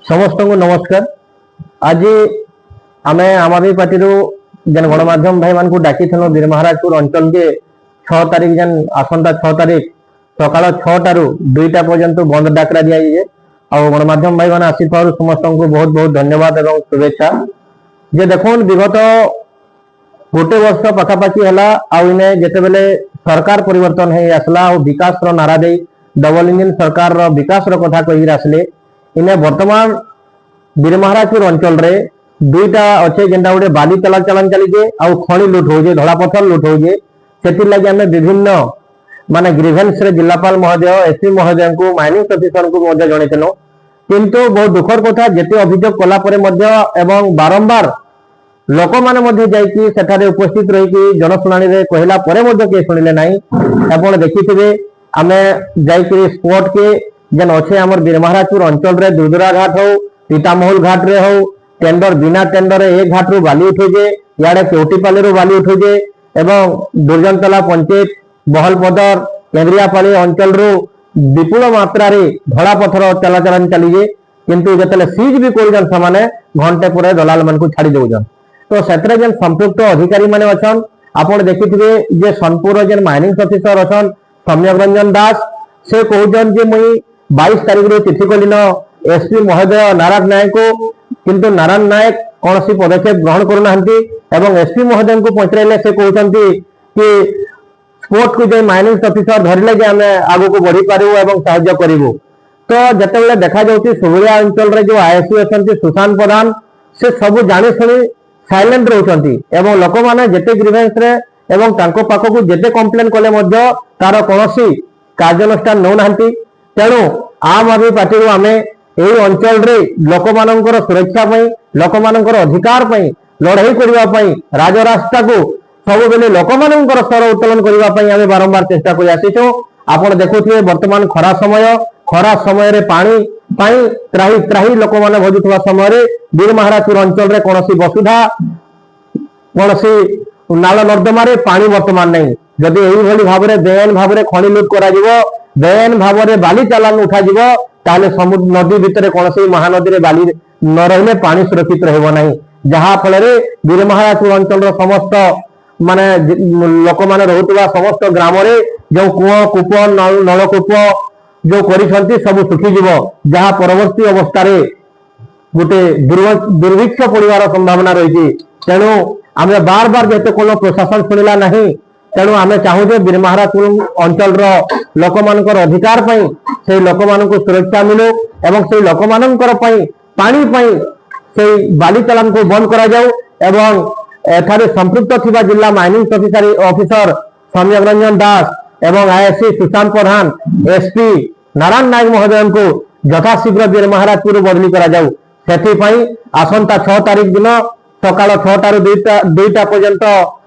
समस्त को नमस्कार। आज आम आम आदमी पार्टी जेन गणमाध्यम भाई मान को डाकी बीरमहाराजपुर अंचल के 6 तारीख जेन आसंता 6 तारीख सकाल 6 टू 2टा पर्यंत बंद डाकरा दिए और गणमाध्यम भाई मैंने आसी समस्त को बहुत बहुत धन्यवाद और शुभेच्छा। जे देखो विगत गोटे वर्ष पखापाखि है जिते सरकार परिवर्तन हो आसला और विकास नारा दे डबल इंजिन सरकार विकास कथा कही आसले इन्हें वर्तमान बीरमहाराजपुर अंचल रे दुईटा अच्छे जेनटा गोटे बाली चलान चलीजे आउ खणी लुट हो धड़ा पथर लुट हो लगे आम विभिन्न माने ग्रीवेन्स रे जिलापाल महोदय एसपी महोदय को माइनिंग ऑफिसर को जनइथिलु किंतु बहुत दुखर कथा जेते अभियोग कला परे मध्य एवं बारंबार लोक माने जाइकी सेठारे उपस्थित रही जनशुणाणी रे कहला परे मध्य के सुनिले नाही। आपण देखिथिबे आमे जाइकी स्पॉट के जेन अच्छे आमर बीरमहाराजपुर अंचल रे दुदुरा घाट हो सीतामहल घाट रे हो टेंडर बिना टेंडर एक घाट रू बाली उठे इे केवटीपाली रू बाली उठे एवं दुर्जनतला पंचायत बहलपदर केंद्रियापाली अंचल रू विपुल मात्रा रे धड़ा पथर चलाचलन चलीजे किंतु जतले सीज भी करजन समाने घंटे पर दलाल मन को छाड़ी दउजन। तो सेतरे जेन संपृक्त अधिकारी माने अछन आपण देखिथिबे जे सोनपुर जेन माइनिंग ऑफिसर अछन सम्यक रंजन दास से कहउजन जे मुई 22 तारीख रे चिठी कलिन एसपी महोदय नारायण नायक को किंतु नारायण नायक कौन सी पदक्षेप ग्रहण करूना एवं एसपी महोदय को पहुंचाइले से कहते कि स्पोर्ट को जो माइनिंग ऑफिसर धरले जे आमे आगु को बढ़ी पारू एवं सहायता करिवो। तो जते देखा जाउची सुबुरिया अंचल रे जो आईएससी अछंती सुशांत प्रधान से सब जानि सुनी साइलेंट रहउछंती एवं लोक माने जेते ग्रीवेंस रे एवं तांको पाखो को जेते कंप्लेन कले मध्य तार कोनोसी कार्यानुष्ठान नौ नाहंती। तेणु आम आदमी पार्टी आमे एई अंचल रे लोक मानकर सुरक्षा पई लोक मानकर अधिकार पई लड़ाई करबा पई राजरास्ता को सब बेले लोक मानकर स्वर उत्तोलन करबा पई आमे बारंबार चेष्टा करि आसीछो। आपण देखुथिबे वर्तमान खरा समय रे पानी पई त्राही त्राही लोक माने भजुथवा समय रे बीरमहाराजपुर अंचल रे कोनोसी वसुधा कोनोसी नाल नर्दमा रे पानी वर्तमान नहीं। जदि एई भली भाबरे बेन भाबरे खणी लूट करा जिवो बेन भाबरे बाली चालान उठा जिवो ताले समुद्र नदी भितर कोनोसी महानदी रे बाली न रहिले पानी सुरक्षित रहबो नाही जहा फल रे बीरमहाराजपुर अंचल रो समस्त माने लोक माने रहउतबा समस्त ग्राम रे जो कुओ कूप नलकूप जो करिसंती सब सुखी जीवो जहा परवर्ती अवस्था रे गोटे दुर्भिक्ष पड़िवार संभावना रही। तेणु आमे बार बार जेते कोनो प्रशासन सुनिला नहीं तेणु आमे चाहू जे बीरमहाराजपुर अंचल रो लोक मानकर अधिकार पई से लोक मानक सुरक्षा मिलू एवं से लोक मानकर पई पानी पई से बाली चालान को बंद करा जाऊ एवं एठारे संपृक्त थिबा जिला माइनिंग ऑफिसर सम्यक रंजन दास एवं आईएससी सुशांत प्रधान एसपी नारायण नायक महोदय को यथाशीघ्र बीरमहाराजपुर बदली करा जाऊ। सेठी पई आसंता 6 तारीख दिन सकाल 6 टारू 2टा पर्यंत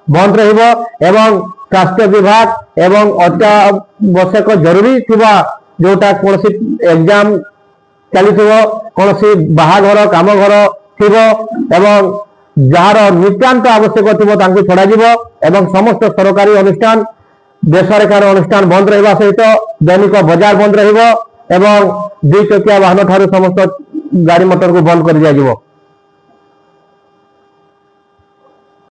बंद रहिबो एवं स्वास्थ्य विभाग एवं अत्यावश्यक जरूरी थिबा जोटा कोनसी एग्जाम चलीथिबो कोनसी बाहाघर काम घर थिबो एवं जार नित्यांत आवश्यक थिबो तांको छड़ा जिवो एवं समस्त सरकारी अनुष्ठान बेसरकारी अनुष्ठान बंद रहिबा सहित दैनिक बाजार बंद रहिबो एवं 2 चकिया वाहन ठारू समस्त गाड़ी मोटर को बंद कर दिया जिवो।